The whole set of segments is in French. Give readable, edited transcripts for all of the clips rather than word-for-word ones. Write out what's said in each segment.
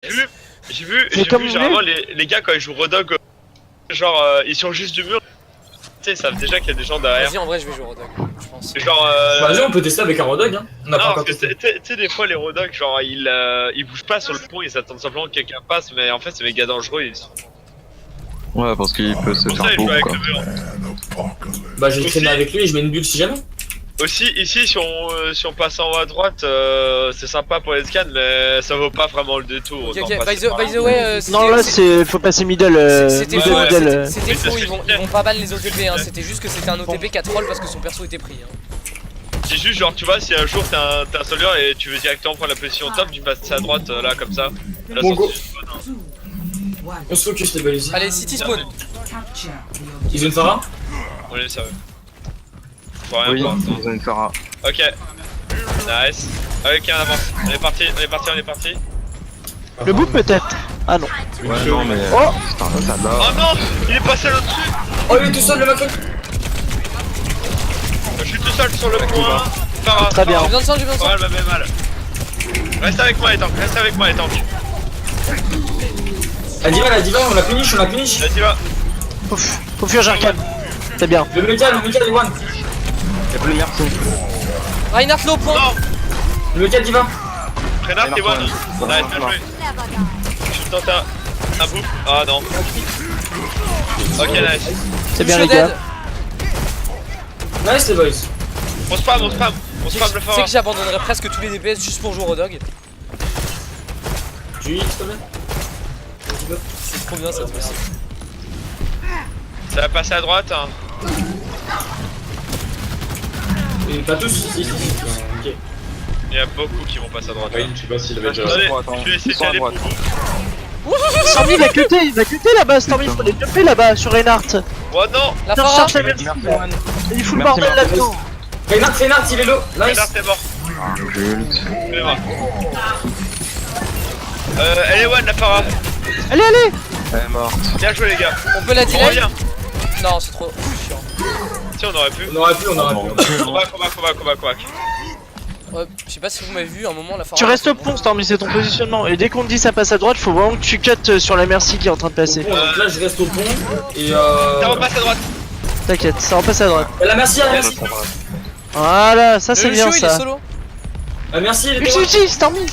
J'ai vu généralement les gars quand ils jouent Rodog, genre ils sont juste du mur. Tu sais, ils savent déjà qu'il y a des gens derrière. Vas-y, en vrai, je vais jouer Rodog, je pense. Genre. Vas-y, on peut tester avec un Rodog, hein. On a pas encore testé. Tu sais, des fois les Rodog, genre ils bougent pas sur le pont, ils attendent simplement que quelqu'un passe, mais en fait, c'est méga dangereux. Ouais, parce qu'il peut se faire beau, quoi. Bah, j'ai traîné avec lui et je mets une bulle si jamais. Aussi, ici, si on passe en haut à droite, c'est sympa pour les scans, mais ça vaut pas vraiment le détour. Ok, by the way, non, là, faut passer middle. C'était ouais, faux, ouais. c'était faux, ils vont pas ban les OTP, hein. C'était juste que c'était un OTP 4 roll parce que son perso était pris. Hein. C'est juste, genre, tu vois, si un jour t'as un soldier et tu veux directement prendre la position top, tu passes à droite, là, comme ça. Là, Bon, go. On se focus, les balises. Allez, City spawn. Ils ont une Phara. On est sérieux. Faut rien Oui, pour l'instant. ils ont une Phara. Ok. Nice. Ok, on avance. On est parti. Le bout peut-être. Ah non. Ouais, non, mais. Oh Putain, ça Oh là. non, il est passé là-dessus. Oh, il est tout seul, le mec. Je suis tout seul sur le point. Farah. Très bien. J'ai besoin de sang, j'ai besoin de sang. Farah, elle m'a fait mal. Reste avec moi, les tanks. La diva, on l'a punish. Vas-y, va. Faut fuir Jarkan. C'est bien. Le méca, il one. Y'a plus merci. Reinhardt low point. Non. Le méca, diva. Reinhardt, t'es one. Nice, bien joué. Je tente un bouffe. Ah non. Ok, nice. C'est bien, Lucio les gars. dead. Nice, les boys. On spam le Tu sais Farah. que j'abandonnerais presque tous les DPS juste pour jouer Rodog. Tu s'il te plaît. C'est trop bien cette fois-ci. Ça va passer à droite. Hein. Et pas tous, si. Ok. Il y a beaucoup qui vont passer à droite. Oui, je sais pas s'il avait déjà. Attendez, Attends, je vais essayer ils sont à d'aller pour droite. vous. Stormy, il va cutter là-bas. Stormy, faut les jumper là-bas sur Reinhardt. Oh non. La Tiens, Phara. cherche la merci. Merci, One. Il fout le Merci, bordel merci. là-dedans. Reinhardt, il est low. Nice. Reinhardt, t'es mort. Ult. Elle est morte. Elle est one, la Farah. Allez. Elle est morte. Bien joué, les gars. On peut la On delay. revient. Non, c'est trop chiant. Si, on aurait pu. On aurait pu. Combat. Ouais, je sais pas si vous m'avez vu, à un moment la Phara. Tu restes au pont, Stormy, c'est ton positionnement. Et dès qu'on te dit ça passe à droite, faut vraiment que tu cut sur la merci qui est en train de passer. Bon, donc là, je reste au pont. Et Ça repasse à droite. T'inquiète, ça repasse à droite. La merci. Voilà, ça c'est bien Il est ça. solo. La merci, il était Uchi, Stormy.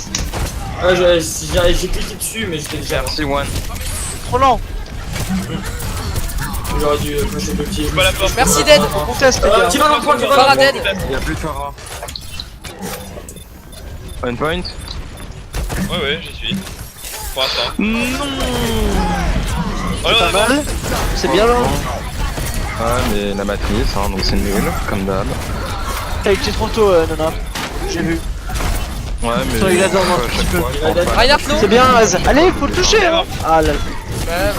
Ouais, j'ai cliqué dessus, mais j'étais déjà. Merci, One. Trop lent. J'aurais dû flasher le petit. Pas la porte. Merci dead. On teste les gars. Qui va dans le point, Phara dead. Y'a plus de Phara. One point. Ouais, j'y suis. Pour l'instant. Non. Oh, Pas mal. C'est bien lent. Ouais, mais la matrice, hein, donc c'est nul, comme d'hab. T'as été trop tôt, Nana. J'ai vu. Ouais, mais. Attends, il a dans un à petit chaque peu. fois, je prends pas. Reinhardt low. C'est bien, Az. Allez, faut le toucher. Hein. Ah là.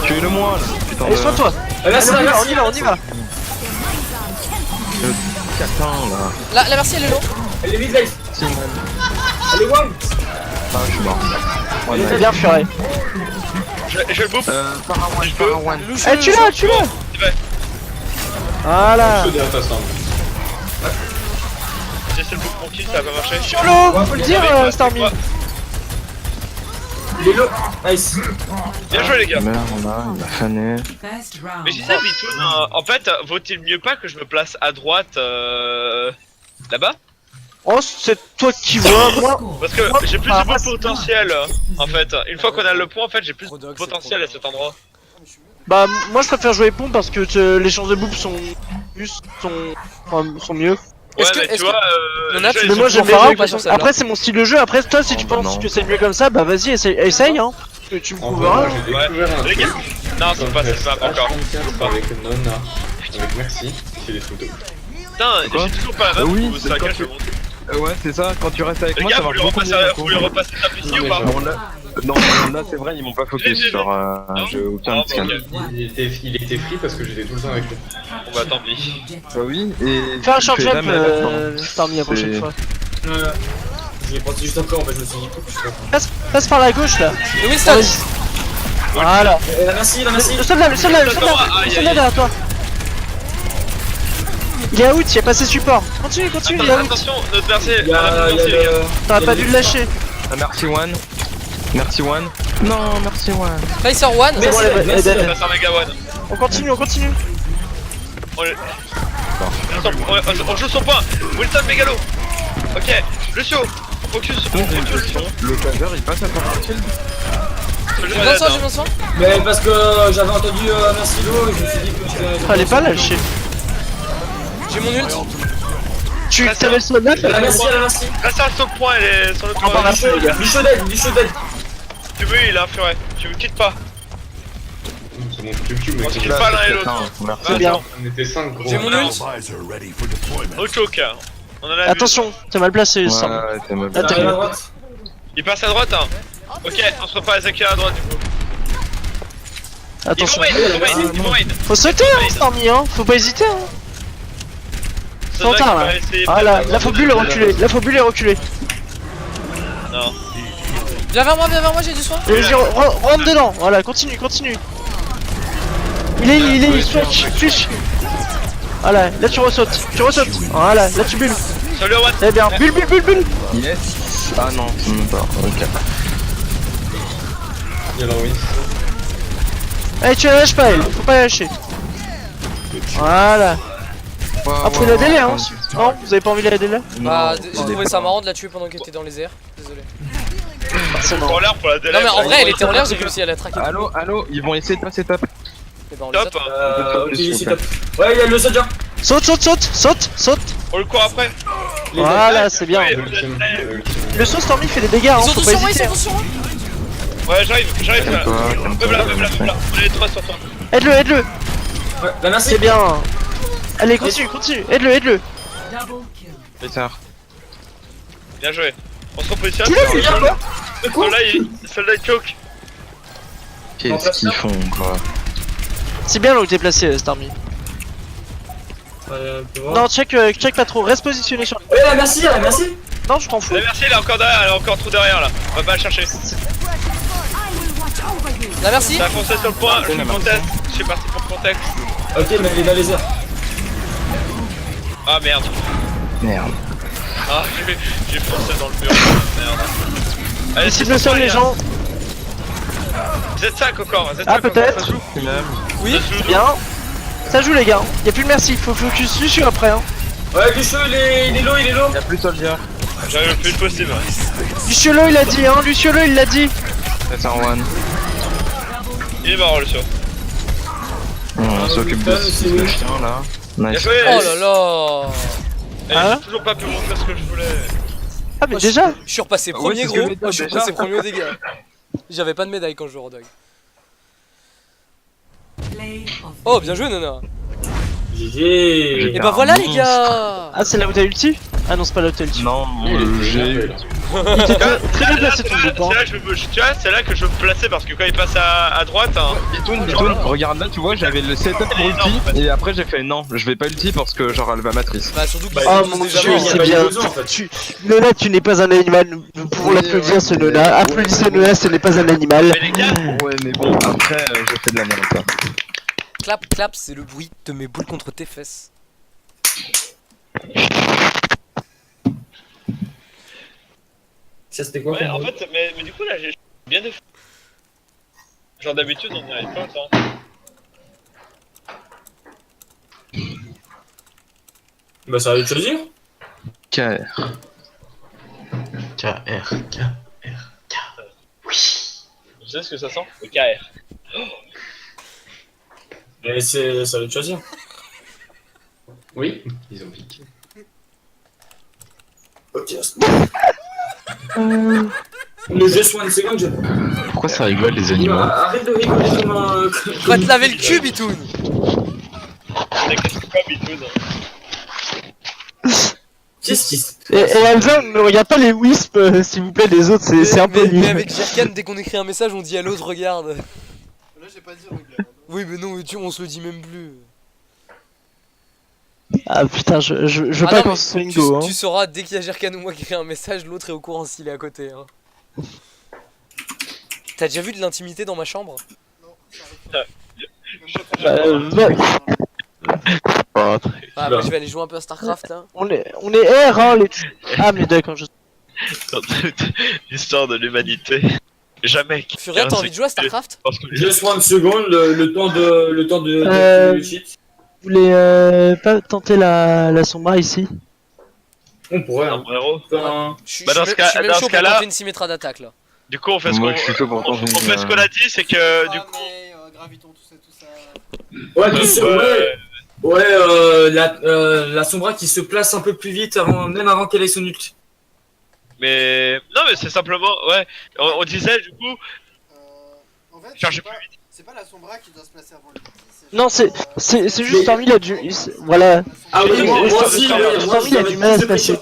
Tuez-le moi, là. Putain Allez, de. sois-toi. Merci, Allez, merci. on y va. Le catin, là. La merci elle est low. Elle est mid-life. Si, man. Elle est one. Ah, je suis mort. One C'est night. bien, Furet. Je le bouffe. Para one. Eh, tu l'as. C'est vrai. Voilà. Je derrière ta stand. J'essaie le bouffe pour kill, ça va pas marcher. Solo, faut le dire, Stormy. Il est low. Nice. Bien joué, les gars. Merde, là, il a fané. Mais je disais, Vitoun, en fait, vaut-il mieux pas que je me place à droite là-bas? Oh, c'est toi qui vois, moi. Parce que j'ai plus Ah, de moi, potentiel en fait. Une fois qu'on a le point, en fait, j'ai plus de Rodog, potentiel à c'est cet endroit. Bah, moi je préfère jouer pont parce que les chances de boop sont mieux. Ouais, Est-ce que- mais est-ce tu vois, Nona, je- tu Mais moi sur j'aime bien Phara jouer ou pas avec sur les- celle-là? Après, c'est mon style de jeu. Après, toi, si tu Oh, bah penses non. que c'est mieux comme ça, bah vas-y, essaye, hein. Parce que tu me En vrai, prouveras. moi j'ai découvert un Les gars. truc. Non, c'est pas encore. H24 avec Nona. Avec Merci. C'est des trucs de ouf. Putain, quoi j'ai toujours pas la Bah meuf. oui, c'est c'est laquelle quand je tu- vais monter. Ouais, c'est ça, quand tu restes avec Les moi, gars, ça vous marche voulez beaucoup repasser, mieux. vous voulez repasser la ici ou pas? Bon, là, non, là c'est vrai, ils m'ont pas focus sur j'ai aucun scan. Il était free parce que j'étais tout le temps avec lui. Bon bah tant pis. Bah oui, et. Fais un short tu fais jump, jamais la fin. Stormy, la prochaine C'est- fois. Je l'ai pensé juste après, en fait, je me suis dit. Passe par la gauche là. Le Winston. Voilà. La merci. Le soldat derrière toi. Il est out, il a passé support. Continue, il est out. Attention, notre verset. Il y a les gars. T'aurais pas dû le lâcher. Ah, merci One. Merci One. Non, merci, ouais. Tracer one. C'est bon, elle est dead. Ça sert méga one. On continue, on continue. On joue son point. Wilson Megalo. Ok, Lucio. Focus. Le taser il passe à partir. J'ai besoin de soin, j'ai besoin de soin. Mais parce que j'avais entendu merci l'eau et je me suis dit que tu Fallait pas lâcher. J'ai mon ult. Tu t'avais le soldat Ah, merci, merci. Reste sur le point, elle est sur le Ah, point. merci, les gars. Bichot dead, Bichot dead. Tu veux, il a un furet. Tu me quittes pas. C'est mon cube, mais On se quitte pas l'un et l'autre. Merci. C'est bien. on était 5 gros. J'ai mon ult. Au choke. On en a vu. Attention, t'es mal placé, Ouais, Sam. ouais, t'es mal. Ah, t'es T'arrives à bien. droite. Il passe à droite, hein. Ok, on se repart à Zakia à droite du coup. Attention. Ils vont raid. Faut sauter, hein, Stormy, hein. Faut pas hésiter, hein. Trop tard, là. Ah là faut bulle reculer. Là, faut bulle et reculer. Non. Viens vers moi, j'ai du soin. Vas-y, rentre dedans. Voilà, continue, continue. Il est, switch. Voilà, là tu ressautes. Voilà, là tu bulles. Salut One. C'est bien. Bulle. Yes. Ah non, même pas. Ok. Il y a la win. Allez, tu la lâches pas, elle. Faut pas la lâcher. Voilà. Après la délai, hein. Non, vous avez pas envie de la délai? Bah, j'ai trouvé ça marrant de la tuer pendant qu'elle était dans les airs. Désolé. Forcément. En l'air pour la délai. Non, mais en vrai, elle était en l'air, j'ai réussi à la traquer. Allô, ils vont essayer de passer top. Et bah, on les Top. a. Ok, ici top. Ouais, il y a le soldier. Saute. On le court après. Voilà, c'est bien. Ouais, Le saut Stormy fait des dégâts, hein. Ils sont Faut tous pas sur moi, ils hésiter. sont tous sur moi. Ouais, j'arrive. Calme-toi, Meuble là. On est les trois sur toi. Aide-le. Ouais, bah merci. C'est bien. Allez, continue. Aide-le. Taser. Bien joué. On se repositionne. C'est bien, quoi. C'est cool. Soldat il choke. Qu'est-ce qu'ils font, quoi? C'est bien là où t'es placé, Stormy. Non, check pas trop. Reste positionné sur. Ouais, la merci. Non, je t'en fous. Merci, elle est encore derrière, elle est encore trop derrière là. On va pas la chercher. Là, merci. Ça a foncé sur le point, je conteste. Je suis parti pour le contexte. Ok, mais il est dans les airs. Ah merde. Merde. Ah, j'ai foncé dans le mur. Merde. Allez, Cible sur les gens. Z5 encore. Z5 Ah, encore, peut-être. ça joue. Oui. Ça joue. Bien. Ça joue, les gars. Y'a plus de merci. Faut focus dessus après, hein. Ouais, Bichot, il est low. Y'a plus soldier. J'arrive le plus vite possible. Luciolo, il a dit, hein. Luciolo, il l'a dit. Taser one. Il est mort le saut. On s'occupe de ce chien là. Bien Nice. joué. Oh là là. Eh, Hein j'ai toujours pas pu montrer ce que je voulais. Ah, mais déjà. Je suis repassé Ouais, premier, c'est ce que gros. je vais dire, Je suis déjà. repassé premier au dégâts. J'avais pas de médaille quand je jouais au dog. Oh, bien joué, Nana. GG. Et bah voilà, les gars. Ah, c'est là où t'as ulti? Ah non, c'est pas là où t'as ulti. Non, j'ai. Il était très bien placé ton C'est groupe, hein. là que tu vois, c'est là que je veux me placer parce que quand il passe à droite, hein, Bitoun, regarde là, tu vois, j'avais le setup pour ulti et après j'ai fait non, je vais pas ulti parce que genre elle va matrice. Bah, surtout que Bah, ils Oh sont mon déjà dieu, morts. c'est bien. Nona, tu n'es pas un animal. Nous pouvons l'applaudir, ce Nona. Applaudissez Nona, ce n'est pas un animal. mais les gars, Ouais, mais bon, après je fais de la merde quoi. Clap, c'est le bruit de mes boules contre tes fesses. Ça, c'était quoi ouais, comme en bruit? fait, mais du coup là, j'ai bien de. Genre d'habitude, on n'y arrive pas autant. Bah, ça va être choisir. KR. KR. Tu sais ce que ça sent? Le KR. Mais ça va être choisir. Oui, ils ont piqué. Ok. Le jeu soit une seconde, je. Pourquoi ça rigole les animaux? Arrête de rigoler comme un. Va te laver le cul, Bitoun. Qu'est-ce que c'est Bitoun? Qu'est-ce qui se Et Alza, ne regarde pas les wisps, s'il vous plaît, les autres, c'est un peu mais nul. avec Jerkan, dès qu'on écrit un message, on dit à l'autre, regarde. Là, j'ai pas dit regarde. Oui, mais non, on se le dit même plus. Ah putain, je veux Ah pas non, qu'on mais se soit une go, hein. tu sauras, dès qu'il y a Jerkan ou moi qui écrit un message, l'autre est au courant s'il est à côté. Hein. T'as déjà vu de l'intimité dans ma chambre? Ah, bah, je vais aller jouer un peu à Starcraft là. On est R, hein, les... Ah, mais d'accord, je... L'histoire de l'humanité. Jamais. Furia, t'as envie de jouer à Starcraft? Parce que Juste 30 secondes, le temps de le cheat. Vous voulez pas tenter la Sombra ici? On pourrait, un hein. héros. Enfin, Je suis Bah, dans ce je suis même dans chaud ce pour cas-là- tenter une Symmetra d'attaque là. Du coup, on fait ce Moi, qu'on je suis chaud pour on tenter fait ce qu'on a dit, c'est que du coup. Graviton, tout ça. ouais, la Sombra qui se place un peu plus vite, même avant qu'elle ait son ult. Mais non, mais c'est simplement, ouais. On disait du coup, En fait, charger plus vite. c'est pas la Sombra qui doit se placer avant lui. Non, c'est juste Stormy, il a du. Voilà. Ah oui, Mais moi aussi, Stormy, il a du mal à se passer.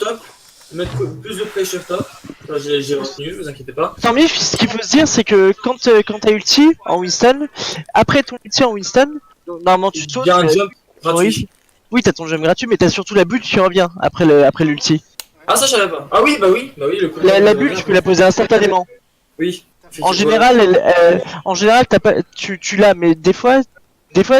Mettre plus de pressure top. Enfin, j'ai retenu, vous inquiétez pas. Stormy, ce qu'il faut se dire, c'est que quand t'as ulti en Winston, après ton ulti en Winston, normalement tu sautes. Il y a un jump gratuit. Oui, t'as ton jump gratuit, mais t'as surtout la bulle qui revient après l'ulti. Ah, ça, je savais pas. Ah oui, bah oui, le coup. La bulle, tu peux la poser instantanément. Oui. En général, t'as pas, tu l'as, mais des fois,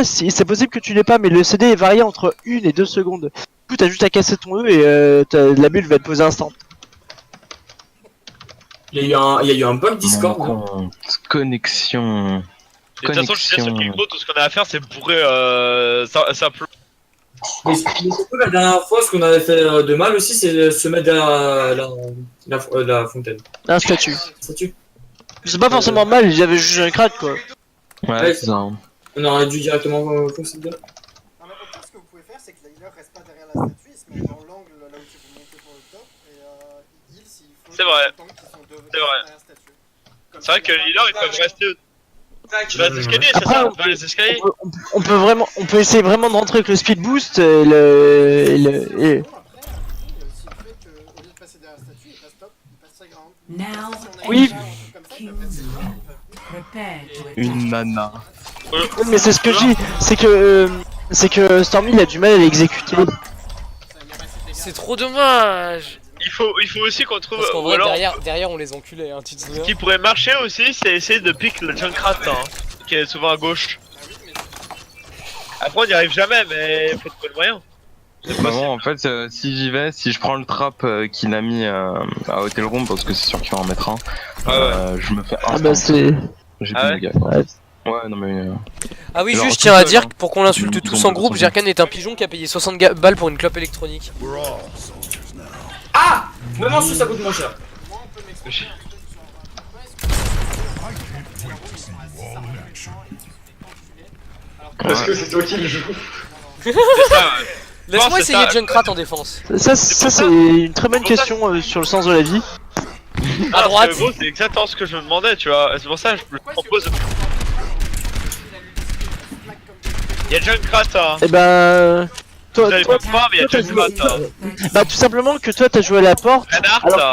c'est possible que tu l'aies pas, mais le CD est varié entre 1 et 2 secondes. Du coup, t'as juste à casser ton E et la bulle va être posée instant. Il y a eu un bug Discord. Mon compte, connexion. De toute façon, je disais sur Kikmo, tout ce qu'on a à faire, c'est bourrer ça Mais surtout, la dernière fois, ce qu'on avait fait de mal aussi, c'est se mettre derrière la fontaine. Un statut. Statue. C'est pas forcément mal, j'avais juste un crack quoi. Ouais, c'est ça. On aurait dû directement foncer dedans. Non, mais au pire, ce que vous pouvez faire, c'est que le healer reste pas derrière la statue, il se met dans l'angle là où tu peux monter pour le top, et il heal s'il faut. C'est vrai. Les tanks qui sont C'est vrai. derrière la statue. Comme C'est vrai ça, que les healers, ils peuvent rester dans les escaliers, c'est Après, ça? Dans les escaliers? On peut essayer vraiment de rentrer avec le speed boost et Sinon, après, il y a aussi le fait qu'au lieu de passer derrière la statue, il passe top, il passe très grand. Now, Si on a Oui. une charge comme ça, il peut passer grand. prepare to attack. Une nana. mais c'est ce que je dis, c'est que Stormy il a du mal à l'exécuter. C'est trop dommage. Il faut aussi qu'on trouve. Parce qu'en Ou vrai, alors, derrière on les enculait, hein, tu te ce souviens? qui pourrait marcher aussi, c'est essayer de pick le Junkrat, hein, qui est souvent à gauche. Après, on n'y arrive jamais, mais faut trouver le moyen. C'est Bah possible. bon, en fait, si j'y vais, si je prends le trap qu'il a mis à Hotel Room, parce que c'est sûr qu'il va en mettre un, je me fais un. Ah bah c'est. J'ai Ah plus ouais de gars. Ouais. Ouais, non mais. Ah oui, Alors, juste, je tout tiens à seul, dire hein. que pour qu'on l'insulte Ils tous ont en groupe, 200. Jerkan est un pigeon qui a payé 60 balles pour une clope électronique. Ah me mange ça coûte moins cher. Moi, on peut m'expliquer un truc sur pourquoi est-ce que c'est Parce que c'est toi qui le joues. C'est ça, ouais. Laisse-moi c'est essayer ça. Junkrat en défense. Ça c'est une très bonne pour ça question sur le sens de la vie. À Alors, droite. gros, c'est exactement ce que je me demandais, tu vois. C'est pour ça que je me propose. Il y a Junkrat, hein. Et ben. Vous allez pas pouvoir, mais il y a toi, Junkrat, hein. Bah tout simplement que toi t'as joué à la porte, Reinhardt, alors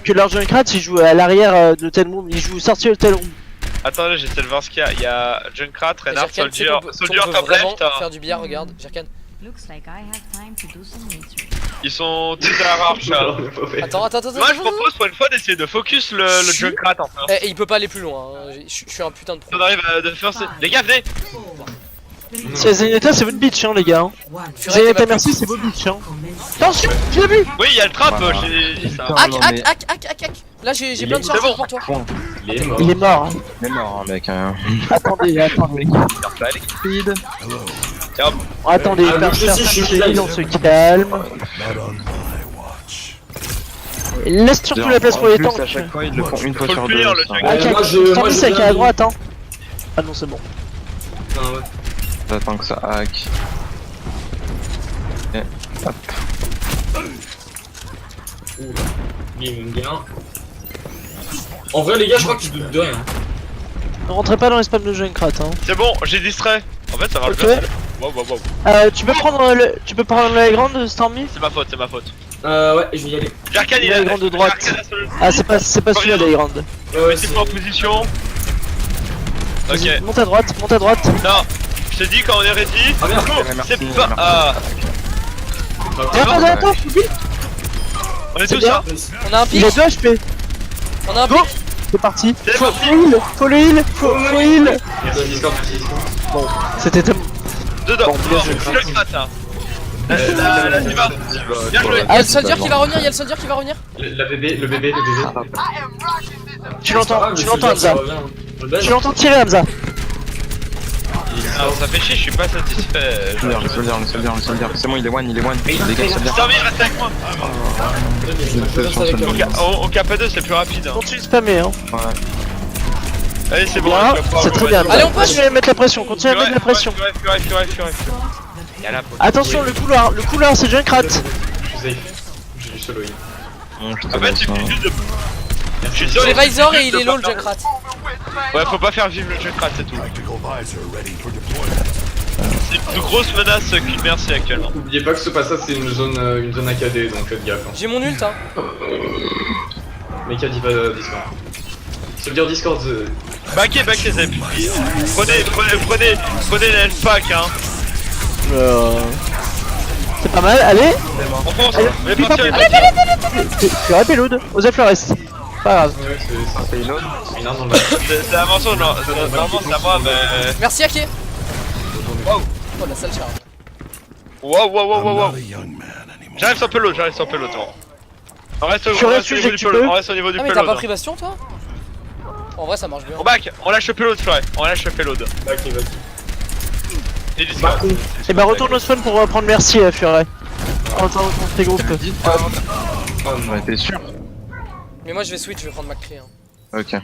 que leur Junkrat il joue à l'arrière de Hotel Room, il joue sorti de Hotel Room. Attendez, j'essaie de voir ce qu'il y a. Il y a Junkrat, Reinhardt, Jerkan, tu sais Soldier, qu'on Soldier peut top vraiment left. hein. faire du billard, regarde, Jerkan. Looks like I have time to do some research. Ils sont tous à la marche. hein. Attends. Moi, je propose pour une fois d'essayer de focus le Junkrat en fait. Eh, il peut pas aller plus loin, hein. Je suis un putain de pro. On arrive à de faire. Les gars, venez! C'est Zenyatta, c'est votre bitch hein les gars. Hein. One. Zenyatta merci, c'est votre bitch hein. Commence. Attention, tu l'as vu? Oui, il y a le trap, Voilà. j'ai dit ça. Hack, Non, hack, mais- hack. Là j'ai plein de c'est charges bon. pour toi. Point. Il est mort. Il est mort. Hein. Il est mort, hein, mec. Hein. Attendez. Speed. Attendez, Ah, faire je sais, faire je suis chercher là, l'île, on se calme. Laisse surtout la place pour les tanks. À chaque fois, ils le font une fois Faut sur le deux. punir, le ça. truc. Ah, moi, Stormy c'est qui est à viens- droite hein. Ah non c'est bon. Ah, ouais. J'attends que ça hack. Et hop. Lui, il m'aime bien. En vrai, les gars, je crois qu'ils doutent de rien. Ne rentrez pas dans les spams de Junkrat hein. C'est bon, j'ai distrait. En fait, ça marche Ok. bien. Wow. Tu peux prendre la grande Stormy? C'est ma faute. Ouais, je vais y aller. Jarkan, il La a grande de droite. Jarkan a seul- Ah c'est pas celui-là la grande. Ouais, Mettez-moi en position. Ok. Vas-y, monte à droite. Non, je te dis quand on est ready. Ah merde. Go. Merci, C'est pas. merci. Ah. Attends, oublie. On est C'est tous bien. là. On a un Il pic, a 2 HP. on a un Go. pic. C'est parti. C'est Faut parti. heal, faut heal. Merci Discord. Bon, c'était tellement. Dedans. Bon, bien Bon, joué. je le gratte là. Là, tu vas. Bien joué. Il y a le soldier qui va revenir, Le bébé. Tu l'entends, Ah, tu le l'entends soldat, ça Hamza. revient. Le bel. Tu l'entends tirer Hamza. Alors ça fait chier, je suis pas satisfait. Le soldier. C'est bon, il est one. Dégage, soldier. Stormy, reste avec moi. Au KP2 c'est plus rapide. Hein. Continue de spammer hein. Ouais. Allez c'est bon. Bien, je vais pouvoir c'est me très bien. mettre- Allez, on passe. Continue à mettre la pression, continue à mettre la pression. Furef. Y'a Attention le couloir c'est Junkrat. Safe. J'ai du solo. Bon, je te En fait, laisse, il hein. suffit juste de. Je suis sûr, J'ai il suffit Visor et juste il de est low pas le faire- Junkrat. Ouais, faut pas faire vivre le Junkrat, c'est tout. C'est une plus grosse menace qu'une Mercy actuellement. N'oubliez pas que ce passage c'est une zone AKD donc faites gaffe. Hein. J'ai mon ult hein. Mecha dit pas Discord. Ça veut dire Discord. Backez, Zep. Prenez la pack, hein. C'est pas mal, allez. On fonce. Allez, On est puis parti, pas- Tu aurais Péloud, Osef Flores. Pas grave. Ouais, c'est Payload. une arme dans le match. C'est un morceau, non. Normalement, c'est à moi, mais. Merci Ake. Wow. Oh la sale charge. Wow. J'arrive sur Pelot, c'est bon. On reste au niveau sujet du que tu Pelot. peux. On reste au niveau du Ah mais t'as pas Pelot. pris Bastion toi? En vrai ça marche bien. On back, on lâche le Pelot, Furef. On lâche le Pelot. Back. Et Discord. Et bah retourne au spawn pour prendre merci Furet. Retourne dans tes groupes. Ouais, t'es sûr? Mais moi je vais switch, je vais prendre McCree hein. Ok.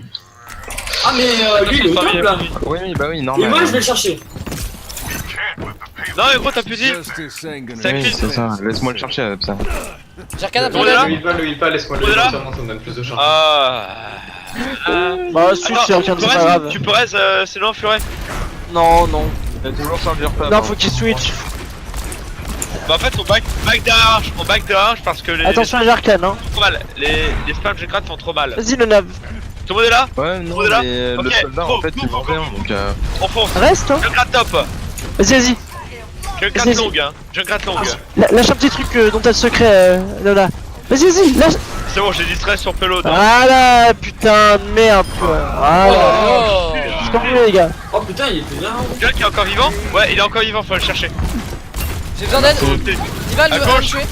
Ah, mais lui, il est au top là. Oui, bah oui, Et normal. moi, je vais le chercher. Non, mais gros, t'as plus dit. C'est Oui, acquis. c'est ça. Laisse-moi le chercher, ça. J'ai Arcane à On est prendre là. Le heal pas, laisse-moi le On est là. heal, ça me donne plus de chance. Ah. Bah si c'est Arcane, c'est pas grave. Tu peux reste, sinon Furef. Non. T'es toujours sur le dur Non, faut qu'il switch. Bah en fait on back derrière parce que les Attention à Arcane hein. font trop mal. Les spams Junkrat font trop mal. Vas-y le nav. Tout le monde est là? Ouais, non, On est là. mais le Ok, soldat, go, en fait, go, il go, m'en go. vient, donc On fonce. Reste toi. Junkrat top. Vas-y. Junkrat Vas-y. long hein. Junkrat long. Lâche un petit truc dont t'as le secret Lola. Vas-y, lâche. C'est bon, j'ai distrait sur Pelot. Voilà, putain de merde quoi. Voilà. Oh. C'est pas mieux les gars. Oh putain, il était bien. Junk est encore vivant? Ouais, il est encore vivant, faut le chercher. J'ai besoin d'aide. Diva À le va gauche. me tuer.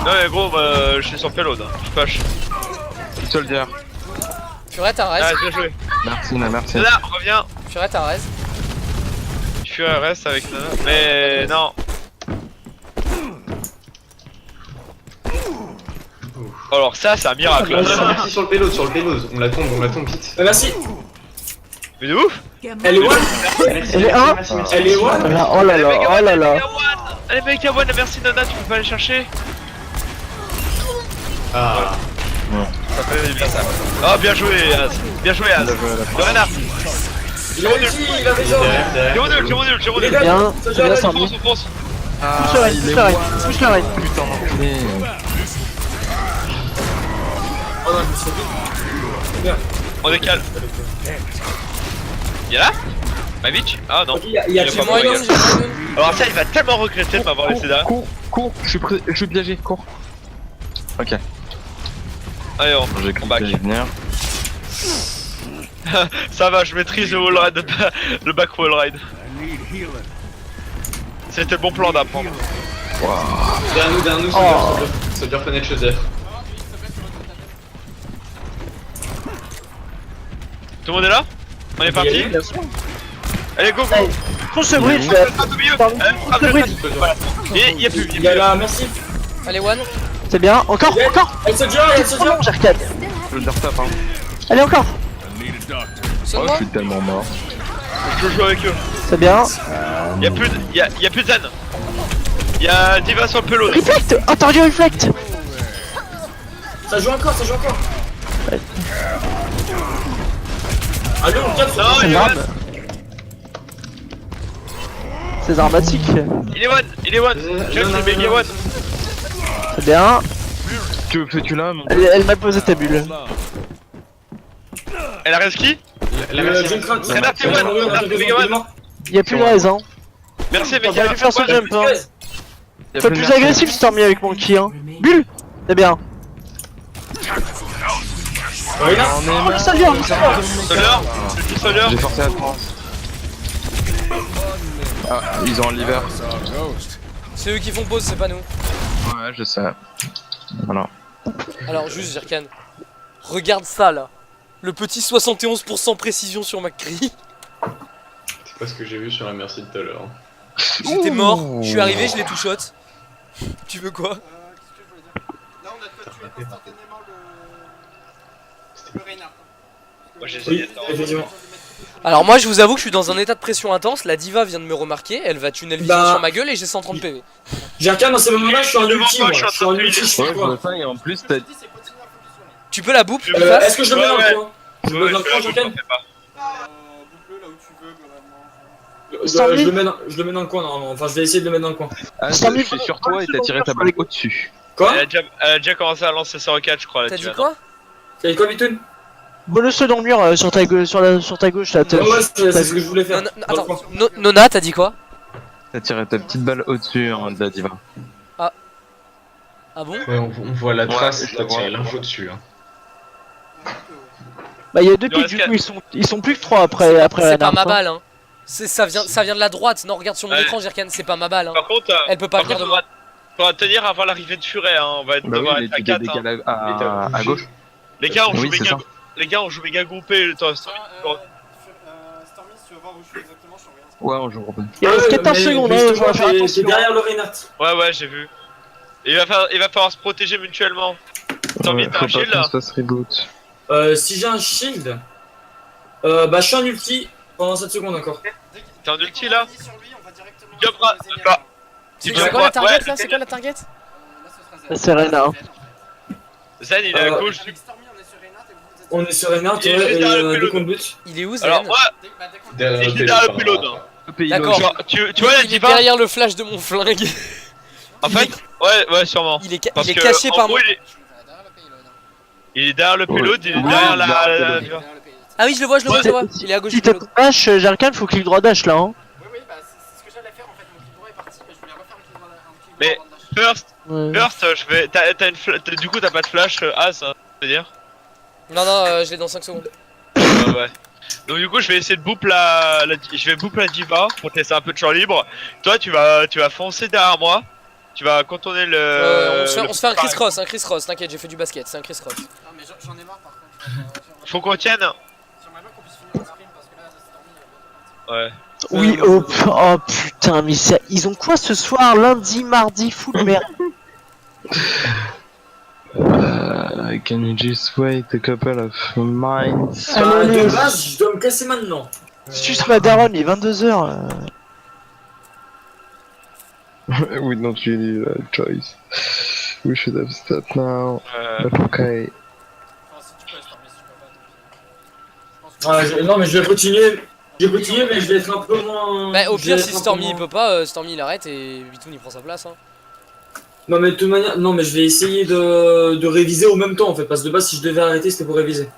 Non mais gros, je suis sur Pelot, je push. soldier. Furet à Ah, res. bien joué. Merci, merci. Là, reviens. Furet à res. Je suis reste avec Nana. Mais non. Alors ça, c'est un miracle. Merci sur le payload, on la tombe vite. Merci. Mais de ouf. Elle est one. Elle est un. Elle est one. Oh là là. Allez mec, one, merci Nana, tu peux pas aller chercher. Ah, Ça fait bien ça. Oh bien joué Az. Bien joué Az. Lorena. Il a réussi, il a raison. J'ai mon nul. Bien, c'est bien On Stormy. fonce, on fonce. Pousse le raid, pousse le raid. Putain d'enculé. Oh non, je me suis dit. On décale. Il est là Ma bitch? Ah non. Ok, il y a Il J'ai pas moins bon, une, les j'ai moins une. Alors ça, il va tellement regretter de m'avoir laissé derrière. Cours, je suis piégé, cours. Ok, Allez, j'ai on back. cru venir. Ça va, je maîtrise le wall ride, le back wall ride. C'était le bon plan d'apprendre. derrière nous, soldier fenêtre chez Zeph. Tout le monde est là? On est parti? Allez, go, go! Allez, Fonce le bridge. Frappe au milieu! Pardon, Frappe le le bridge. Voilà. Et y'a plus, Il y a la merci. Allez one. C'est bien, encore. Elle se dure, elle se Oh dure. non, j'ai Arcane. Soldier tape, hein. Allez encore. Oh, Sonne-moi. je suis tellement mort. Je joue avec eux. C'est bien. Y'a plus de zen. Y'a Diva sur le pelot. Reflect. Oh t'as dû reflect. Ça joue encore. Allez, on tape sur Non, C'est il est grave. one. C'est dramatique. Il est one. Jack, c'est méga one. C'est bien. Que fais-tu là, mon Elle m'a posé ta bulle. Elle a reste qui? La merci. Junkrat. Renard, t'es one. Renard, t'es méga one. Y'a plus de raison. Merci, On mec. va lui faire son jump hein. Y'a Faut plus de plus merci. agressif Stormy avec mon ki hein. Bulle. C'est bien. Ouais, là. Oh le soldier. Soldier. J'ai forcé la France. Ah, ils ont un liver. C'est eux qui font pause, c'est pas nous. Ouais, je sais. Voilà. Alors juste Jirkan. Regarde ça là. Le petit 71% précision sur McCree. C'est pas ce que j'ai vu sur la merci de tout à l'heure. J'étais mort, je suis arrivé, je l'ai tout shot. Tu veux quoi? Qu'est-ce que je voulais dire? Là, on a tué instantanément le Reinhardt. Moi, j'ai Oui, essayé de effectivement. Alors moi je vous avoue que je suis dans un état de pression intense, la diva vient de me remarquer, elle va tunnel vision Bah. sur ma gueule et j'ai 130 PV. Jarkan, dans ces moments-là, je suis en ulti, moi. Je suis en ulti, je Ouais, fais je quoi? vois ça, et en plus, t'as. Tu peux la bouffe Est-ce que je le mets dans Ouais, le coin? Je le mets dans le coin, Jarkan? Boucle là où tu veux, globalement. Je le mets dans le coin, normalement. Enfin, je vais essayer de le mettre dans le coin. Ah, je Stormy, suis sur toi et t'as tiré ta balle au-dessus. Quoi? Elle a déjà commencé à lancer sa roquette, je crois. T'as là-dessus, dit quoi? T'as dit quoi, Bitoun? Bonus dans le mur sur ta gauche, sur ta gauche là. Ouais, c'est ce que je voulais faire. Non, Dans le attends, coin. Nona t'as dit quoi? T'as tiré ta petite balle au-dessus de la diva. Ah bon? Ouais, on voit la trace, je t'as le vois. tiré l'info dessus. Hein. Bah il y a deux Il en pics, du reste coup ils sont plus que 3 après C'est pas Reinhardt, ma hein. balle hein. Ça vient de la droite, non regarde sur mon Ouais. écran Jirkan, c'est pas ma balle hein. Par contre, Elle peut pas venir de moi. faudra tenir avant l'arrivée de Furet, hein. On va Bah devoir oui, être à mais tu t'es 4. Hein. décalé à gauche. Les gars, on Oui, joue c'est méga... ça. Les gars, on joue méga groupé le temps. Stormy, si tu veux voir où je suis exactement, je t'envoie un Ouais, on joue Robin. Il reste 14 mais- secondes, mais hein, je te je vois, vais faire t'es attention. derrière le Reinhardt. Ouais, j'ai vu. Il va falloir se protéger mutuellement. Stormy, t'as Faut un shield pas là qu'on se fasse reboot. Si j'ai un shield, bah je suis en ulti pendant 7 secondes encore. T'es en ulti là? sur lui, on va directement. Gabra, sur les bah. éléments. Tu C'est peux quoi la target ouais, là? C'est quoi la target? Là, ce sera Zen. C'est Reinhardt. Zen, il est à gauche. Avec Stormy, on est sur Reinhardt et vous êtes. On est sur Reinhardt, Il est ouais, juste et derrière le 2 payload. contre but. Il est où Zen? Alors moi, Bah, dès qu'on- Derrière il est le derrière le payload, payload. par D'accord. Genre, tu vois la Il est diva? derrière le flash de mon flingue. En fait, ouais, sûrement. Il est Parce que, caché en par gros, moi. il est derrière le payload, il est Ouais. derrière Oui, la il est diva. Ah oui je le vois, il est à gauche Si du t'as payload. dash, Jarkan, faut clic droit dash là, hein. Oui, bah c'est ce que j'allais faire en fait. Mon clic droit est parti, mais je voulais refaire un clic droit Mais- avant de dash. First, je vais. Du coup, t'as pas de flash As, hein, je veux dire? Non je l'ai dans 5 secondes. Ouais. Donc du coup je vais essayer de boop je vais boop la diva pour te laisser un peu de champ libre. Toi tu vas foncer derrière moi. Tu vas contourner le. On se fait un criss-cross, t'inquiète, j'ai fait du basket, c'est un criss-cross. Non, mais j'en ai marre par contre. Faut qu'on tienne. J'aimerais bien qu'on puisse finir le stream parce que là, Stormy. Ouais. Oui, oh putain, mais ils ont quoi ce soir, lundi, mardi, full merde. Can you just wait a couple of minutes? Bah, Allez, de base, je dois me casser maintenant. suce ma daronne, il est 22h. We don't really choice. We should have stopped now. But okay. Enfin, si tu peux, Stormy, si tu peux pas. Donc, Non, mais je vais continuer. Je vais continuer, mais je vais être un peu moins. Bah au je pire vais si être un peu Stormy il moins- peut pas, Stormy il arrête et Bitoun il prend sa place hein. Non, mais de toute manière, non, mais je vais essayer de réviser au même temps en fait. Parce que de base, si je devais arrêter, c'était pour réviser.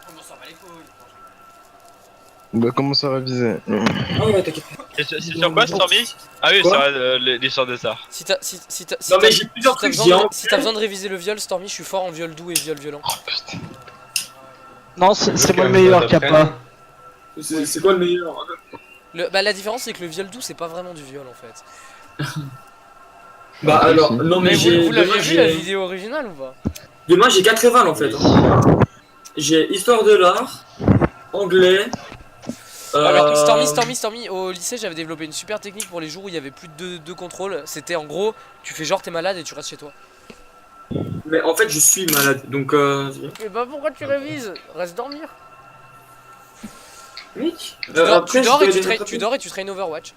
on s'en bat les couilles. Bah, comment ça réviser? Ah ouais, t'inquiète. C'est sur quoi Stormy? Ah oui, Quoi c'est l'histoire des arts. Si t'as Non, mais j'ai plusieurs trucs, j'ai un. si t'as besoin de réviser le viol, Stormy, je suis fort en viol doux et viol violent. Oh putain. Non, c'est moi le meilleur qui a pas. C'est quoi le meilleur? Bah la différence c'est que le viol doux c'est pas vraiment du viol en fait. Bah Ah, alors, si. non, mais Mais j'ai. vous l'aviez demain, vu la j'ai- vidéo originale ou pas? Demain, j'ai 4 évals en fait. J'ai histoire de l'art, anglais. Alors Stormy, au lycée j'avais développé une super technique pour les jours où il y avait plus de deux contrôles. C'était en gros, tu fais genre t'es malade et tu restes chez toi. Mais en fait, je suis malade, donc Et bah pourquoi tu révises? Reste dormir. Mec, Tu dors, après, tu dors je et peux tu aller traînes, rattraper. tu dors et tu traînes Overwatch.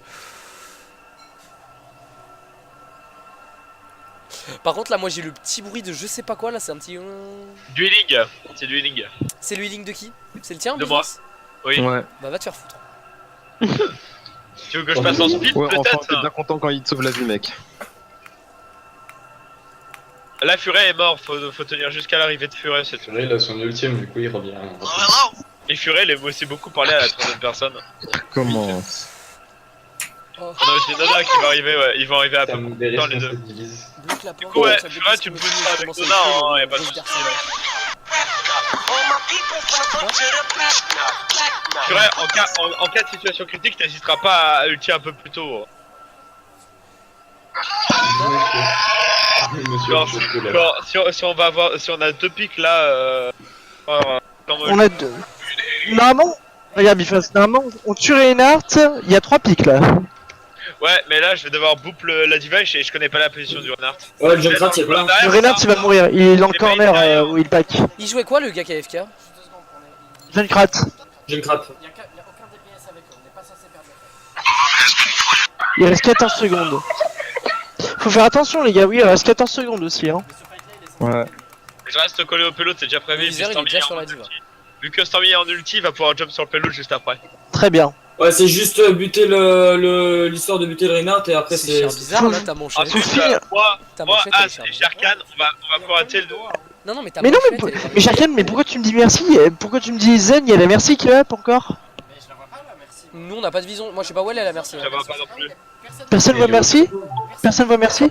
Par contre là moi j'ai le petit bruit de je sais pas quoi là, c'est un petit... Du healing. C'est du healing. C'est le healing de qui? C'est le tien? De moi. Business Oui. Ouais. Bah va te faire foutre. Tu veux que je passe en speed Ouais, enfin, peut-être? t'es bien content quand il te sauve la vie, mec. Là, Furet est mort. Faut tenir jusqu'à l'arrivée de Furet, c'est tout. Là, il a son ultime, du coup, il revient. Et Furet, il aime aussi beaucoup parler à la troisième personne. Comment? Oh. On a aussi Nona qui va arriver, ouais. Ils vont arriver à peu Ça me délaisse, dans les on deux. se divise. Bloque la porte. coup, ouais, ça tu bloque vois, ce tu que me je pousses veux, avec je commence Nona, à hein, le y a pas de gros souci. garçon. Furet, en cas de situation critique, t'hésiteras pas à ulti un peu plus tôt. Monsieur, Genre, monsieur, là. si on va avoir, si on a deux pics là, On a deux. Normalement, regarde Bifas, normalement, on tue Reinhardt, il y a 3 pics là. Ouais, mais là, je vais devoir boop la diva et je connais pas la position du Reinhardt. Ouais, le Junkrat, il est pas là. Le Reinhardt il va mourir, il est dans le corner où il pack. Il jouait quoi le gars qui a AFK? Junkrat. Junkrat. Il y a aucun DPS avec eux, on n'est pas censé perdre. Il reste 14 secondes. Faut faire attention les gars, oui, il reste 14 secondes aussi hein. Ouais. Je reste collé au payload, c'est déjà prévu. Wizard, il est déjà sur la diva. Vu que Stormy est en ulti, il va pouvoir jump sur le payload juste après. Très bien. Ouais, c'est juste buter l'histoire de buter le Reinhardt et après C'est c'est. bizarre là, ta manchette. Ensuite, finir. moi, Ta moi, manchette, elle est As chère. et Jarkan, on va pouvoir le dos. Non, non, mais ta Mais non, manchette, elle est mais Jarkan, mais pourquoi tu me dis merci? Pourquoi tu me dis Zen? Il y a la merci qui est up encore? Mais je la vois pas là, merci. Nous, on n'a pas de vision. Moi, je sais pas où elle est la merci. Ça va pas non plus. Personne voit merci? Personne voit merci?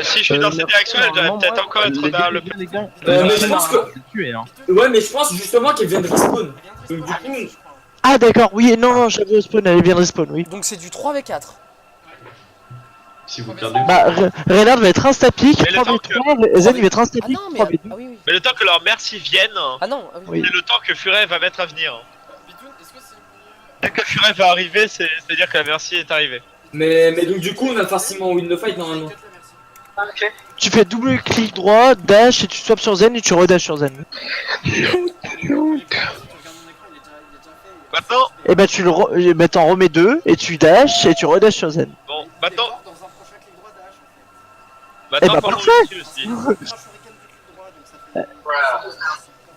Si je suis dans cette direction, elle doit peut-être encore être vers le. Les gars, mais je pense que. tué, hein. Ouais, mais je pense justement qu'elle vient de respawn. Donc du coup. Ah d'accord, oui, non, j'avais au spawn, elle vient de respawn, oui. Donc, c'est du 3v4. Si vous perdez. Bah, Reinhardt va être insta-pick, Mais le temps 3v3, Zen il va être Ah insta-pick, non, mais. 3v2. Ah oui, oui. Mais le temps que leur merci vienne, Ah non, ah oui. Oui. c'est le temps que Furet va mettre à venir. Bitoun, est-ce que c'est mieux Dès que Furet va arriver, c'est-à-dire que la merci est arrivée. Mais donc du coup, on a facilement win the fight normalement. que la merci? Tu fais double clic droit, dash, et tu swaps sur Zen et tu redash sur Zen. Si tu regardes mon écran, il est déjà fait. Maintenant, Et bah tu le bah, t'en remets 2, et tu dash, et tu redash sur Zen. bon, Il est maintenant, mort dans un prochain clic droit dash en maintenant, bah, parlons parfait. dessus aussi. fait. Un shuriken du clic droit, donc ça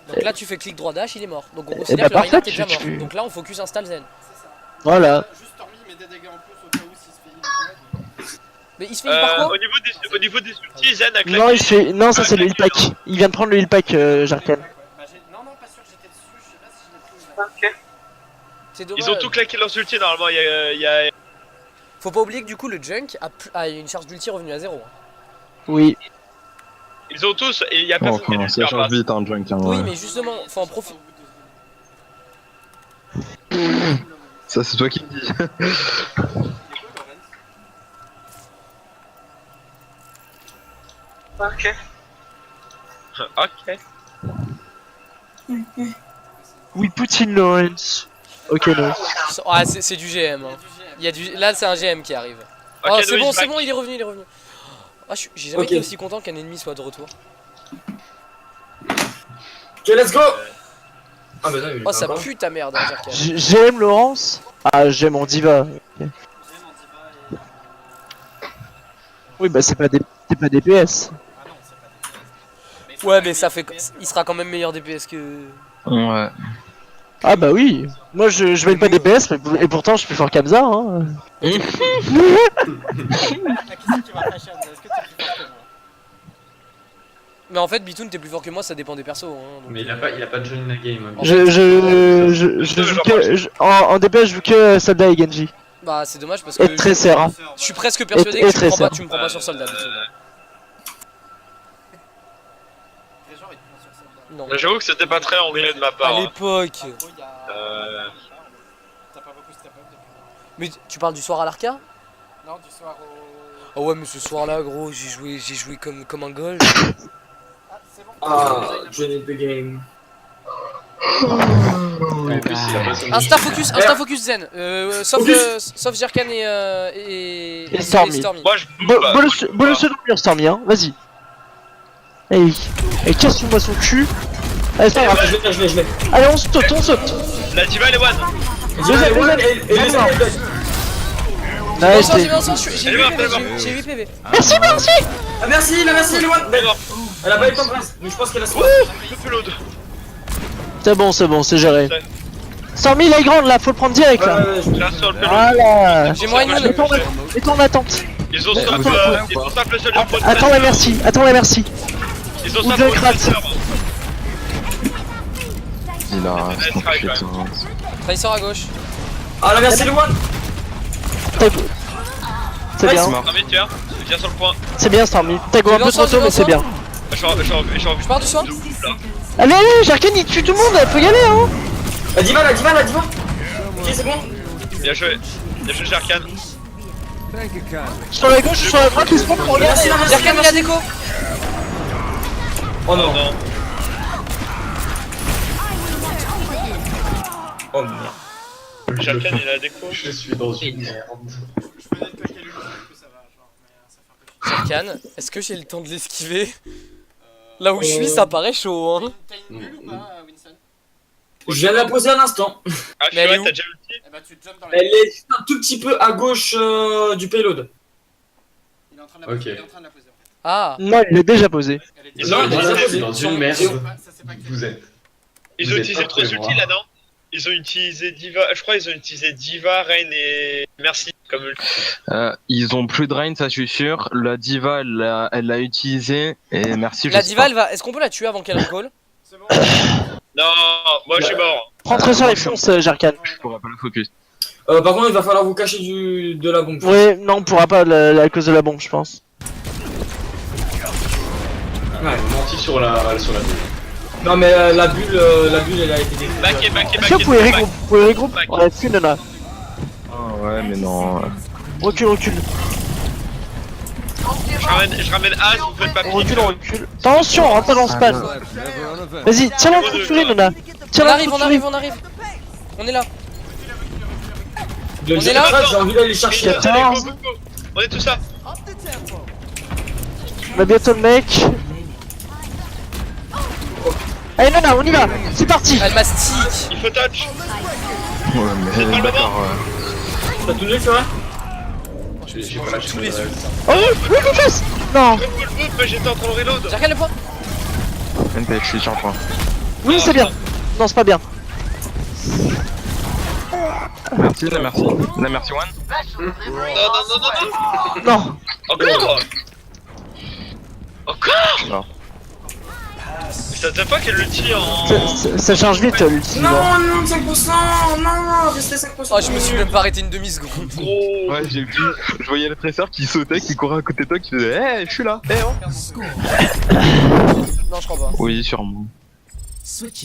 fait. Donc là, tu fais clic droit dash, il est mort. Donc, on bah, considère que le parfait, Reinhardt est déjà tu- mort. tu- Donc là, on focus install Zen. C'est ça. Voilà. Juste Stormy met des dégâts en plus au cas où s'il se fait heal. Mais il se fait par quoi? Au niveau des ultis, Zen a claqué. Non, il fait... non, ça c'est le heal pack. Il vient de prendre le heal pack, Jarkan. Bah, non, pas sûr, j'étais dessus, je sais pas si je l'ai pris ou pas. C'est dommage. Ils ont tout claqué leurs ultis normalement. Il y a... Faut pas oublier que du coup, le Junk a une charge d'ulti revenue à 0. hein. Oui. Ils ont tous et il y a Oh, personne qui a comment du ça change cœur, vite, hein, Junk. Hein, Oui, ouais. mais justement, faut en profiter. Ça, c'est toi qui me dis. Ok. Oui, Poutine Lawrence. Ok, non. Ah, c'est du GM. Hein. Il y a du... Là, c'est un GM qui arrive. Ok, Oh, c'est Noise bon, c'est back. bon, il est revenu, il est revenu. Ah, j'ai jamais Ok. été aussi content qu'un ennemi soit de retour. Ok, let's go. Ah bah non, il est Oh, pas ça encore. pue ta merde, hein, Jarkan. J'aime Laurence. Ah, j'aime en diva. Oui, bah c'est pas des DPS. Ouais, mais ça fait. Il sera quand même meilleur DPS que. Ouais. Ah bah oui. Moi je vais pas DPS, mais et pourtant je suis plus fort qu'Amza. Hein. Ah, qui c'est qui va fâcher Hamza? Est-ce que t'es plus fort que moi? Mais en fait, Bitoun, t'es plus fort que moi, ça dépend des persos. Hein, donc, Mais il a pas de join the game. hein. Je joue que en DPS je joue que Soldat et Genji. Bah, c'est dommage parce que. Et Tracer. Hein. Je suis presque persuadé Et que tu me Tracer. prends pas sur soldat. Bitoun. Trésor, il te prend sur soldat. Non. J'avoue que c'était pas très anglais de ma part. À hein. l'époque. En gros, il y a. T'as pas beaucoup step up depuis. Mais tu parles du soir à l'Arca? Non, du soir au. Oh ouais, mais ce soir-là, gros, j'ai joué comme un goal. Ah, c'est bon. Ah, join the game. En plus, il a pas son Insta focus zen. Sauf Jarkan et Stormy. Moi je bouffe. Bolus dormir Stormy, hein. Vas-y. Allez, casse-moi son cul. Allez, c'est pas grave. Je l'ai. Allez, on saute. La diva elle est one. Nice, J'ai 8 PV. Merci. Ah merci, la merci, le one. Elle est mort. Elle a pas eu le temps de presse, mais je pense qu'elle a swap. Le payload. C'est bon, c'est géré. Ouais. Stormy, il est grande là, faut le prendre direct là. Je reste sur le payload. Voilà. J'ai moins une Et toi en attente. Ils ont stop le seul point de Attends la merci. Ils ont Ou stop de le Kratz. Il a. Ouais, c'est vrai, quand même. Tracer à gauche. Ah la merci, le one. C'est bien, Stormy, tiens, viens sur le point. c'est bien Stormy. T'as go un peu trop tôt, mais c'est bien. Je pars du soir. Allez, Jarkan il tue tout le monde, faut y aller hein. La diva. Ok, c'est bon. Bien joué Jarkan. Sur la gauche, sur la droite, ils se font pour regarder. Merci. Jarkan, il a déco. Oh non. Non. Oh merde. Jarkan il a la déco. Je suis dans une merde. Je venais de claquer le coup, du coup ça va, genre, mais ça fait un peu chier. Jarkan, est-ce que j'ai le temps de l'esquiver? Là où je suis, ça paraît chaud, hein. T'as une bulle ou pas, Winston? Je viens de la poser à l'instant. Ah, Mais elle est ouais, où t'as déjà ulti? Eh bah tu jumps dans la Elle est juste un tout petit peu à gauche du payload. Il est en train de la poser, Ok. il est en train de la poser en fait. Ah, Non, il l'a déjà posé. Elle est Ils ont Non, utilisé- elle a posé. dans une Ça merde. s'est pas Vous êtes. Ils Vous ont êtes utilisé pas trois prêts, ultis moi. là, non? Ils ont utilisé Diva, je crois ils ont utilisé Diva, Rain et Merci comme ulti. Ils ont plus de rain, ça je suis sûr. La diva, elle l'a utilisé. Et merci, je la sais diva, pas. elle va. Est-ce qu'on peut la tuer avant qu'elle recall? C'est bon. Non, moi je suis mort. Prends très sur les fonces, Jarkan. Je pourrais pas la focus. Par contre, il va falloir vous cacher de la bombe. Ouais, non, on pourra pas à cause de la bombe, je pense. On mentit sur la bulle. Non, mais la bulle, elle a été détruite. Backé. Est-ce que vous pouvez regrouper? Vous pouvez regrouper? On a plus, Nana. Ah ouais, mais non. Recule. Je ramène As, vous faites pas On recule, piquer. on recule. Attention, on rentre pas dans le spam. Vas-y, tiens-le en coup de furie, Nana. On Tiens-le en arrive, coup on de arrive, furie. on arrive. On est là. Le On est là. Jet, j'ai envie d'aller chercher. Allez, go, go, go. On est tous là. On a bientôt le mec. Allez, Nana, on y va. C'est parti. Elle mastique. Il faut touch. Ouais, C'est pas mais le d'accord. T'as tout nu, Furet? J'ai pas lâché tous les le reste. Oh oui, oui, fesse. Non. Go, go, go, mais j'étais en train de reload. Jarkan le point. NPF, je suis sur le point. Oui, c'est bien. Non, c'est pas bien. Merci, la merci. La merci one. Non. Non. Encore. Non. Mais ça t'a pas qu'elle ulti en... Ça charge vite, l'ulti. là. Non, 5%. Non, restez 5%. Oh, je me suis même pas arrêté une demi-seconde. Gros. Ouais, j'ai vu. Je voyais le tresseur qui sautait, qui courait à côté de toi, qui faisait je suis là. Oh. Non, je crois pas. Oui, sûrement.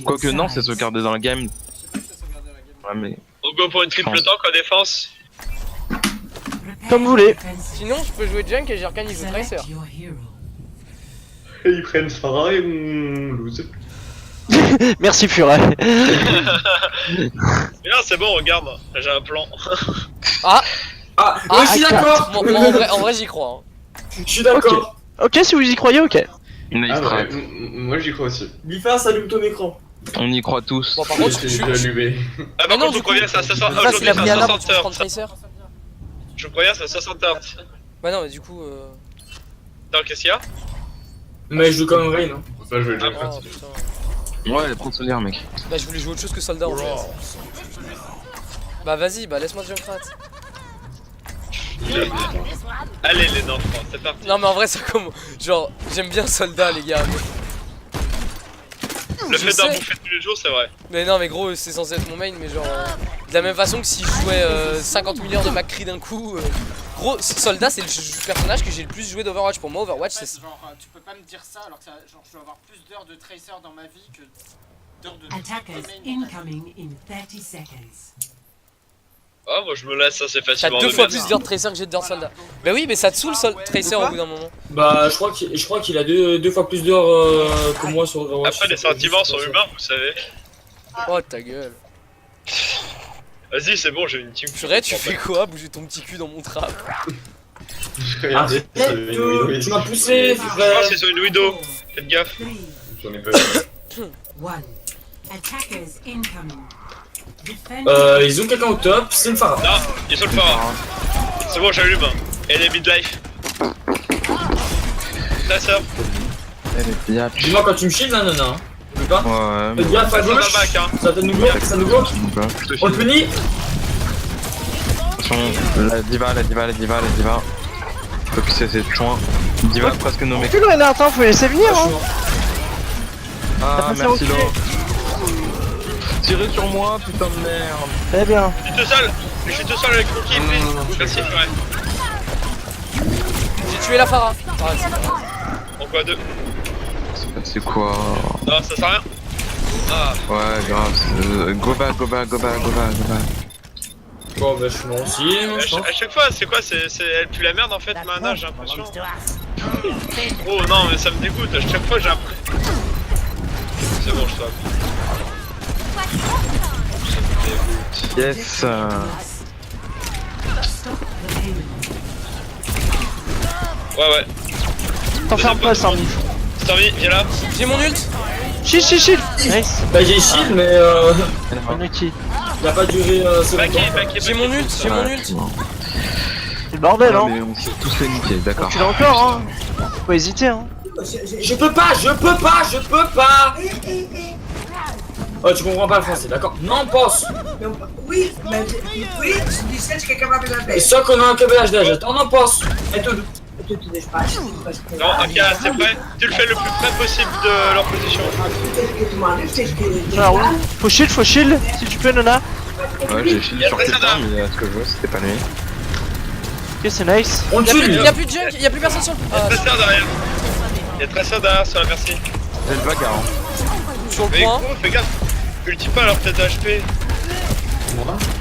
Quoique non, c'est sauvegardé dans le game. Je sais pas si ça sauvegardé la game. Ouais, mais. On go pour une triple tank en défense. Comme vous voulez. Sinon, je peux jouer Junk et Jarkan il joue Tracer. Et ils prennent Farah et on lose. Merci, Furet. Mais non, c'est bon, regarde. J'ai un plan. Ah, Ah, oui, je suis d'accord. Moi, en vrai, j'y crois. Hein. Je suis d'accord. Ok, si vous y croyez, ok. Nice Ah try. ouais, moi j'y crois aussi. Bifa, allume ton écran. On y croit tous. Bon, par contre, J'ai je allumé. Ah, Mais par non, contre, du je préviens, c'est à 60 Bifa, il a aujourd'hui, pris c'est un à arbre 60 pour heures. prendre Tracer. Je préviens, c'est à 60 heures. Ouais, non, mais du coup. Attends, qu'est-ce qu'il y a? Mais je joue quand même Rain. Hein. Faut pas jouer le jeu. Oh putain. Ouais, prends souvenir, mec. Bah, je voulais jouer autre chose que soldat en fait. Bah, vas-y, bah, laisse-moi Junkrat. Allez, les enfants, c'est parti. Non, mais en vrai, ça comme. Genre, j'aime bien soldat, les gars. Le je fait d'en sais. bouffer tous les jours, c'est vrai. Mais non, mais gros, c'est censé être mon main, mais genre. De la même façon que si je jouais 50 milliards de McCree d'un coup. Gros, soldat, c'est le personnage que j'ai le plus joué d'Overwatch. Pour moi, Overwatch, En fait, c'est. genre, tu peux pas me dire ça alors que ça, genre, je dois avoir plus d'heures de Tracer dans ma vie que d'heures de Attackers domaine dans ma vie. incoming in 30 seconds. Ah, moi je me laisse assez T'as facilement. 2 fois de plus d'heures de Tracer que j'ai d'heures de soldat. Bah oui, mais ça te saoule Tracer au bout d'un moment. Bah, je crois qu'il a deux fois plus d'heures que moi sur Overwatch. Après, les sentiments sont humains, vous savez. Oh ta gueule. Vas-y, c'est bon, j'ai une team. Purée, tu fais quoi? Bouger ton petit cul dans mon trap. J'ai regardé, c'est une Windows. Tu m'as poussé, Je pense frère. qu'ils ont une widow. Faites gaffe. J'en ai pas. 1. Attackers incoming. Defend. Ils ont quelqu'un au top, c'est une Farah. Non, ils sont le phare. C'est bon, j'allume. Et les midlife. Ta sœur. Elle est bien. Dis-moi quand tu me shields, non, non. Tu veux pas? Ouais, Fais gaffe à Ça va gauche. back, hein. Ça nous bloque, ça nous bloque. mais. On le punit. Attention, la diva. Focuser ses chouins. Diva presque nommé. Recule, Renard, faut les laisser venir, hein. Ah, passé merci au Lo. cul. Tirez sur moi, putain de merde. Très bien. Je suis tout seul. Je suis tout seul avec mon kill. Merci, ouais. J'ai tué la Farah. Ah, c'est pas grave. Pourquoi deux? C'est quoi? Non, ça sert à rien. Ah, Ouais, grave. Go back. Bon, bah, je suis mort aussi, moi, je pense. à chaque fois, c'est quoi? Elle pue la merde en fait, Mana, j'ai l'impression. Oh non, mais ça me dégoûte. À chaque fois, j'ai l'impression. C'est bon, je t'en Yes. Ouais. T'enfermes pas, Stormy. Stormy, viens là. J'ai mon ult. Shield. Nice. Bah j'ai shield mais Unlucky. il a pas duré ce Backé, longtemps. backé, J'ai mon ult. J'ai mon ult. C'est le bordel, hein. Mais on s'est tous fait niquer, d'accord. Tu l'as encore, hein. Faut pas hésiter, hein. Je peux pas. Oh tu comprends pas le français, d'accord? Non pense. Oui, mais oui, tu disais que quelqu'un m'avait la Et ça qu'on a un câblage d'âge, on en pense. Et tout. Non, ok, c'est prêt. Tu le fais le plus près possible de leur position. Alors, faut shield, si tu peux, Nona. Ouais, j'ai fini sur quelqu'un, mais ce que je veux, c'était pas lui. Ok, c'est nice. On le tue lui. Y'a plus de junk, y'a plus personne sur le. Il y a Tracer derrière. Il y a Tracer derrière sur la merci. J'ai le bagarre. Sur le Mais point. gros, fais gaffe. Ulti pas leur tête HP.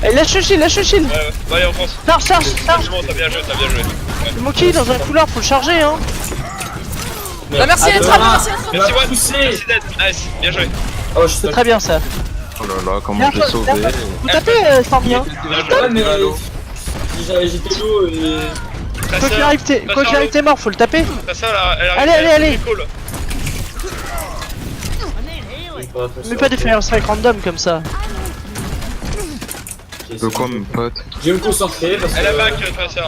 Eh, lâche le shield. Ouais, allez, on pense. Charge. C'est bon, t'as bien joué. Le Moki dans un couloir, faut le charger, hein. La merci, elle est trap, la merci, elle est trap. Merci, One. Poussé. Merci, Dead. Nice, bien joué. Oh je C'est sais très bien, ça. Oh là là, comment je l'ai sauvé. Vous tapez, Stormy, hein. pas mais j'étais low et... Quoi qu'il arrive, t'es mort, faut le taper. Tracer, elle arrive. Allez. Cool. Mais pas des fire strike random comme ça. De quoi, mon pote? Je vais me concentrer parce que... Elle a back, Tracer.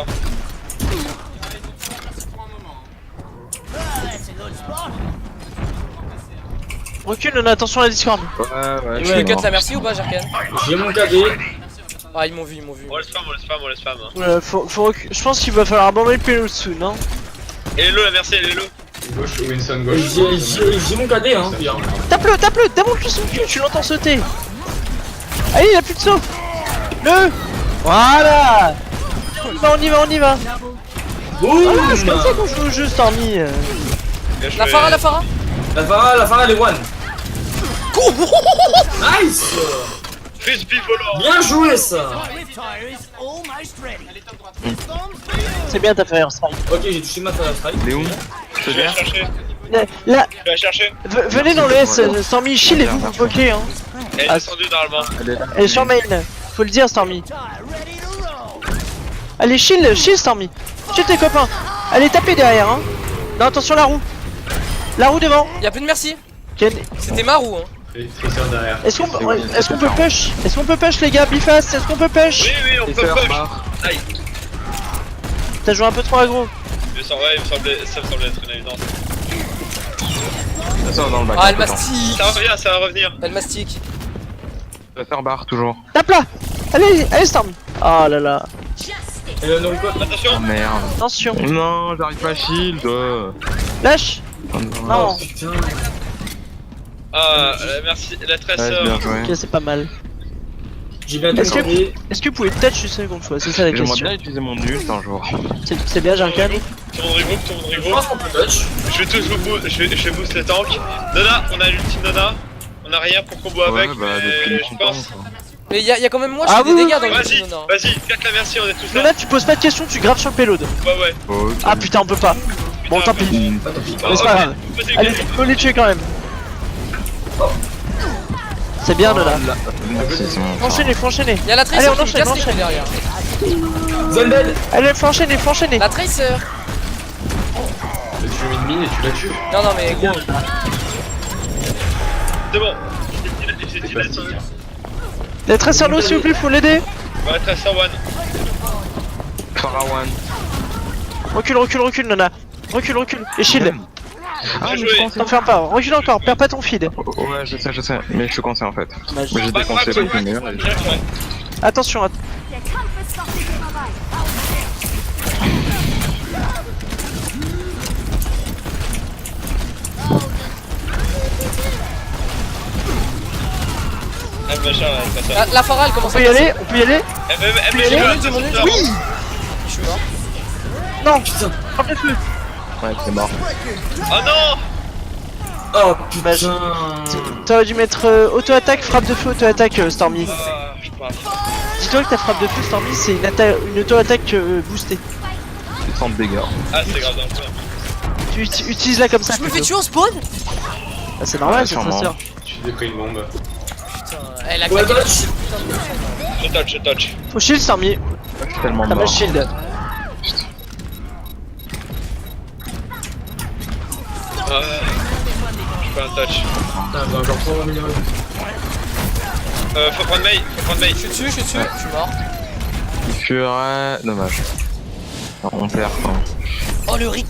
Recule, on a attention à la discord. Ouais, Tu veux cut la merci ou pas, Jarkan? J'ai mon KD. Ah, ils m'ont vu. On laisse spam. Je pense qu'il va falloir abandonner le payload soon, hein. Elle est low, la merci, elle est low. Gauche, Winston gauche. J'ai mon KD hein. Tape-le, démonte-lui son cul, tu l'entends sauter. Allez, il a plus de saut. Voilà. On y va. Voilà, c'est comme ça qu'on joue au jeu, Stormy. Bien joué. La Pharah. La Pharah elle est one. Nice. Frisbee volant. Bien joué ça. C'est bien, t'as fait un strike. Ok j'ai touché ma strike. Il est où? Je vais la chercher. Là, Je vais la chercher. venez dans le S, Stormy, shield et vous bloquez, hein. Elle est descendue normalement. Elle est sur main, faut le dire, Stormy. Allez, shield, Stormy. Shield tes copains. Allez, tapez derrière, hein. Non, attention, la roue devant. Y'a plus de merci. Ken, C'était ma roue, hein. Et Tracer derrière. est-ce qu'on peut push? Est-ce qu'on peut push, les gars? Bifast, est-ce qu'on peut push? Oui, on Et peut faire push. barre. Aïe. T'as joué un peu trop aggro. Il me semblait être une évidence. Ça sort dans le bac. Ah, elle mastique. Ça va revenir. Elle mastique. Je vais faire barre toujours. Tape là. Allez, Stormy. Oh là là. Et le non-code. Oh Attention. merde. Attention. Non, j'arrive pas à shield. Lâche. Oh, Non. Putain. Merci, la Ouais, Tracer. bien joué. Ok, c'est pas mal. J'ai bien Est-ce que- descendu. Est-ce que vous pouvez touch une seconde fois? C'est ça la J'aimerais question. bien utiliser mon ult un jour. C'est bien, Jarkan. Tout le monde regroupe, Je pense qu'on peut touch. Je vais tous vous boost, je vais boost les tanks. Nona, on a l'ultime Nona. On a rien pour combo avec, Ouais, bah, depuis mais je longtemps, pense. quoi. Mais y'a quand même moi, je Ah fais des oui, dégâts dans le Vas-y, team, non. vas-y, faites la merci, on est tous Mais là. là, tu poses pas de questions, tu graves sur le payload. Ouais. Oh, Ah putain, on peut pas. Bon, tant pis. Bah, Mais c'est pas grave. Vas-y, Allez, faut les tuer quand même. C'est bien, Nona. Merci, c'est bon. Faut enchaîner. Y'a la Allez, Tracer on qui me enchaîne, casse les couilles derrière. Zone dead. Allez, faut enchaîner. La Tracer. Tu mets une mine et tu la tues. Non, mais gros. C'est bon. J'ai dit la Les traceurs low, s'il vous plaît, faut l'aider. Ouais, Tracer one. Pharah one. Recule, Nona. Recule. Et shield. Ah, mais joué. je pensais. T'enferme pas. Recule encore, perds pas ton feed. Ouais, je sais. Mais je suis coincé en fait. Dommage. Mais j'ai Pas déconcé grave, beaucoup mieux. Attention. Ah, machin, là, Tracer. La Pharah, elle On commence peut à y casser. aller. Elle J'ai mon me ult, j'ai mon ult. Oui. Je suis mort. Non, putain. Frappe le feu. Ouais, c'est mort. Oh non. Oh Dommage. putain. T'aurais dû mettre auto-attaque, frappe de feu, auto-attaque, Stormy. Ah, je sais pas. Dis-toi que ta frappe de feu, Stormy, c'est une auto-attaque boostée. 30 dégâts. Ah, c'est grave, dangereux. Tu utilises-la comme ça. Je me fais tuer au spawn. Ah, c'est normal, Ouais, c'est sûrement. sûr. Tu t'es pris une bombe. Putain, Elle a Ouais, claqué. dodge. Je touch. Faut shield, Stormy. Je suis tellement T'as pas mort. shield. Je fais un touch. Putain, j'ai encore 3 millions. Faut prendre Mei, Je suis dessus, je suis mort. Purée, dommage. On perd quoi. Oh le record.